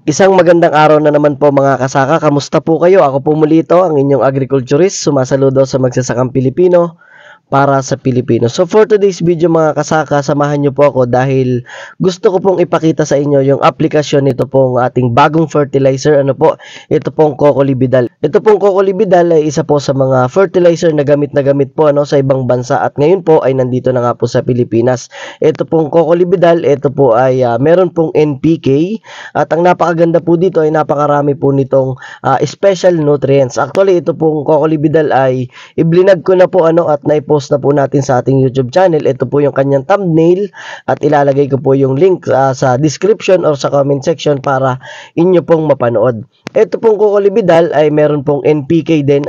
Isang magandang araw na naman po mga kasaka. Kamusta po kayo? Ako po muli ito, ang inyong agriculturist. Sumasaludo sa magsasakang Pilipino para sa Pilipino. So for today's video mga kasaka, samahan niyo po ako dahil gusto ko pong ipakita sa inyo yung aplikasyon nito pong ating bagong fertilizer. Ano po? Ito pong Cocolibidal. Ito pong Cocolibidal ay isa po sa mga fertilizer na gamit po sa ibang bansa at ngayon po ay nandito na nga po sa Pilipinas. Ito pong Cocolibidal, ito po ay meron pong NPK at ang napakaganda po dito ay napakarami po nitong special nutrients. Actually, ito pong Cocolibidal ay iblinag ko na po at naipost na po natin sa ating YouTube channel. Ito po yung kanyang thumbnail at ilalagay ko po yung link sa description or sa comment section para inyo pong mapanood. Ito pong Cocolibidal ay meron pong NPK din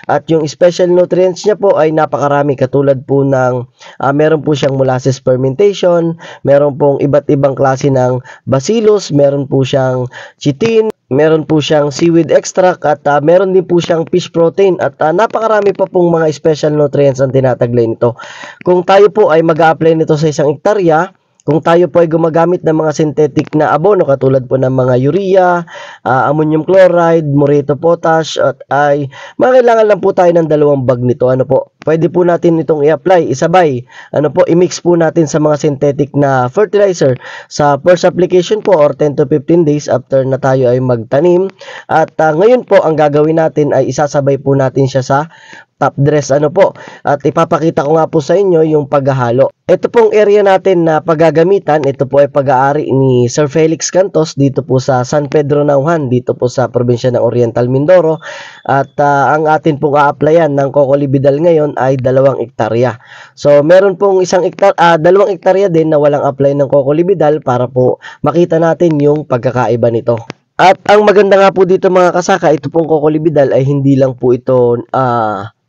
at yung special nutrients niya po ay napakarami katulad po ng meron po siyang molasses fermentation, meron pong iba't ibang klase ng bacillus, meron po siyang chitin, meron po siyang seaweed extract at meron din po siyang fish protein at napakarami pa pong mga special nutrients ang tinataglay nito. Kung tayo po ay mag-a-apply nito sa isang hektarya, kung tayo po ay gumagamit ng mga synthetic na abono katulad po ng mga urea, ammonium chloride, moreto potash at ay makailangan lang po tayo ng 2 bag nito. Pwede po natin itong i-apply, isabay. I-mix po natin sa mga synthetic na fertilizer sa first application po or 10 to 15 days after na tayo ay magtanim. At ngayon po ang gagawin natin ay isasabay po natin siya sa top dress at ipapakita ko nga po sa inyo yung paghahalo. Ito pong area natin na paggagamitan, ito po ay pag-aari ni Sir Felix Cantos dito po sa San Pedro Nauhan, dito po sa probinsya ng Oriental Mindoro at ang atin pong a-applyan ng Cocolibidal ngayon ay 2 hektarya. So meron pong 2 hektarya din na walang apply ng Cocolibidal para po makita natin yung pagkakaiba nito. At ang maganda nga po dito mga kasaka, ito pong Cocolibidal ay hindi lang po ito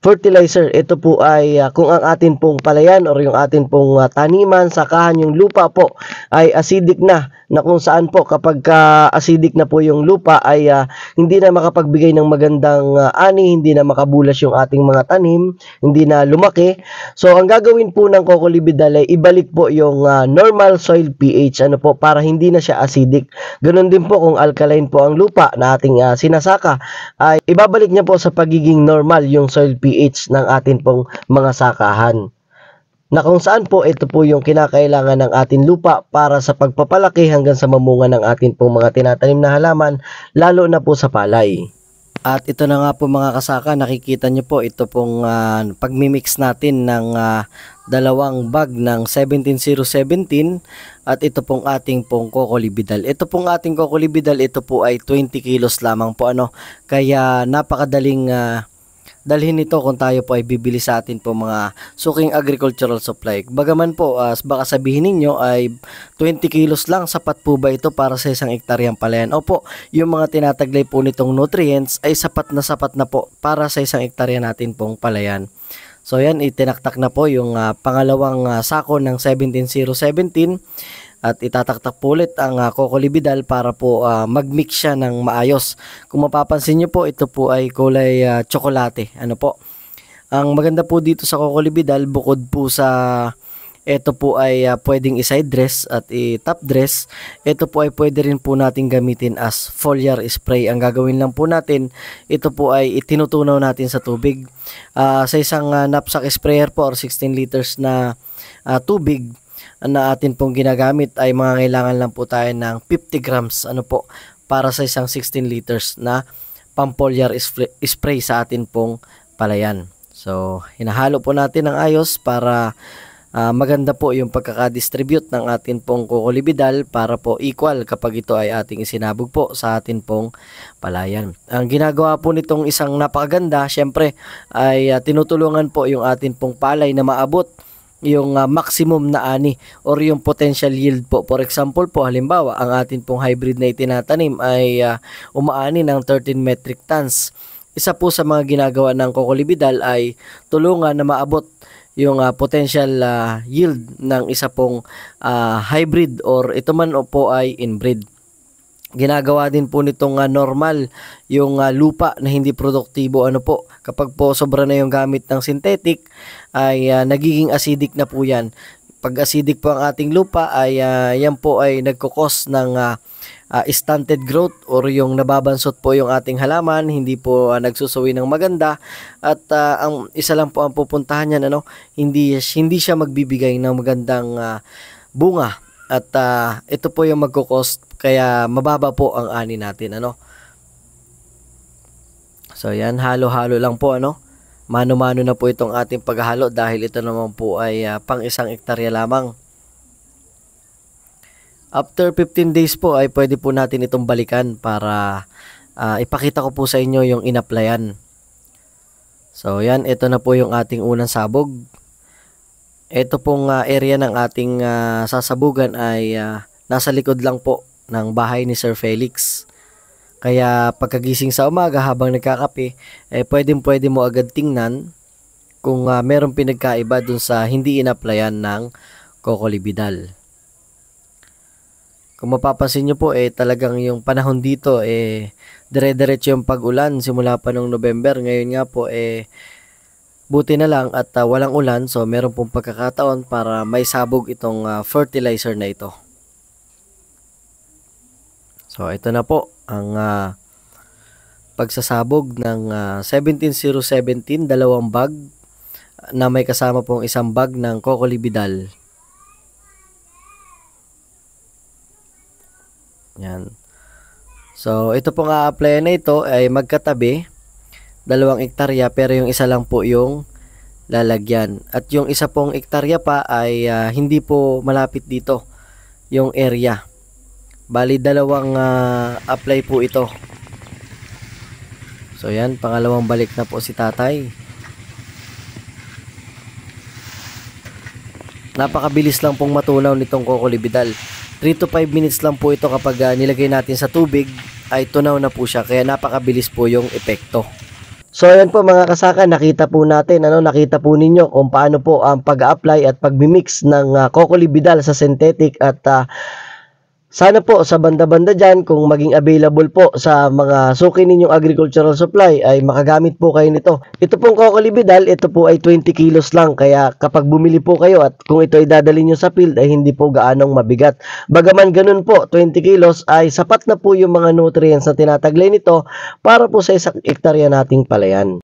fertilizer. Ito po ay kung ang atin pong palayan or yung atin pong taniman, sakahan, yung lupa po ay acidic na kung saan po kapag acidic na po yung lupa ay hindi na makapagbigay ng magandang ani, hindi na makabulas yung ating mga tanim, hindi na lumaki. So ang gagawin po ng Cocolibidal ay ibalik po yung normal soil pH para hindi na siya acidic. Ganun din po kung alkaline po ang lupa na ating sinasaka ay ibabalik niya po sa pagiging normal yung soil pH ng atin pong mga sakahan, na kung saan po ito po yung kinakailangan ng ating lupa para sa pagpapalaki hanggang sa mamunga ng atin pong mga tinatanim na halaman, lalo na po sa palay. At ito na nga po mga kasaka, nakikita nyo po ito pong pagmimix natin ng 2 bag ng 17017 at ito pong ating pong Cocolibidal. Ito pong ating Cocolibidal, ito po ay 20 kilos lamang po kaya napakadaling dalhin ito kung tayo po ay bibili sa atin po mga suking agricultural supply. Bagaman po, baka sabihin ninyo ay 20 kilos lang, sapat po ba ito para sa 1 hektaryang palayan? Opo, yung mga tinataglay po nitong nutrients ay sapat na po para sa 1 hektarya natin pong palayan. So yan, itinaktak na po yung pangalawang sako ng 17017 at itataktak po ulit ang Cocolibidal para po magmix siya ng maayos. Kung mapapansin nyo po, ito po ay kulay tsokolate. Ang maganda po dito sa Cocolibidal, bukod po sa ito po ay pwedeng i-side dress at i-top dress, ito po ay pwede rin po natin gamitin as foliar spray. Ang gagawin lang po natin, ito po ay itinutunaw natin sa tubig. Sa isang knapsack sprayer po or 16 liters na tubig na atin pong ginagamit ay mga kailangan lang po tayo ng 50 grams para sa isang 16 liters na pampoliar spray sa atin pong palayan. So hinahalo po natin ng ayos para maganda po yung pagkakadistribute ng atin pong Cocolibidal para po equal kapag ito ay ating isinabog po sa atin pong palayan. Ang ginagawa po nitong isang napakaganda, syempre ay tinutulungan po yung atin pong palay na maabot yung maximum na ani or yung potential yield po. For example po, halimbawa, ang atin pong hybrid na itinatanim ay umaani ng 13 metric tons. Isa po sa mga ginagawa ng Cocolibidal ay tulungan na maabot yung potential yield ng isa pong hybrid or ito man po ay inbreed. Ginagawa din po nitong normal yung lupa na hindi produktibo kapag po sobra na yung gamit ng synthetic ay nagiging acidic na po yan. pag acidic po ang ating lupa ay yan po ay nagkukos ng stunted growth or yung nababansot po yung ating halaman, hindi po nagsusuwi ng maganda at ang isa lang po ang pupuntahan niyan, hindi siya magbibigay ng magandang bunga at ito po yung magkukos kaya mababa po ang ani natin, So yan, halo-halo lang po, mano-mano na po itong ating paghalo dahil ito naman po ay pang 1 hektarya lamang. After 15 days po ay pwede po natin itong balikan para ipakita ko po sa inyo yung inaplayan. So yan, ito na po yung ating unang sabog. Ito pong area ng ating sasabugan ay nasa likod lang po ng bahay ni Sir Felix. Kaya pagkagising sa umaga habang nagkakape, pwede mo agad tingnan kung merong pinagkaiba dun sa hindi inaplayan ng Cocolibidal. Kung mapapansin nyo po, talagang yung panahon dito, dire-diretso yung pag-ulan simula pa nung November. Ngayon nga po, buti na lang at walang ulan, so meron pong pagkakataon para may sabog itong fertilizer na ito. So ito na po ang pagsasabog ng 17017, 2 bag na may kasama pong 1 bag ng Cocolibidal. Yan. So ito pong a-apply na ito ay magkatabi, 2 hektarya pero yung isa lang po yung lalagyan. At yung isa pong hektarya pa ay hindi po malapit dito yung area. Bali 2 apply po ito. So yan, pangalawang balik na po si tatay. Napakabilis lang pong matunaw nitong Cocolibidal. 3 to 5 minutes lang po ito kapag nilagay natin sa tubig ay tunaw na po siya. Kaya napakabilis po yung epekto. So ayan po mga kasaka, nakita po natin, nakita po ninyo kung paano po ang pag-apply at pag-mix ng Cocolibidal sa synthetic at sana po sa banda-banda dyan, kung maging available po sa mga suki ninyong agricultural supply, ay makagamit po kayo nito. Ito pong Cocolibidal, ito po ay 20 kilos lang. Kaya kapag bumili po kayo at kung ito ay dadalhin nyo sa field, ay hindi po gaanong mabigat. Bagaman ganun po, 20 kilos ay sapat na po yung mga nutrients na tinataglay nito para po sa 1 hektarya nating palayan.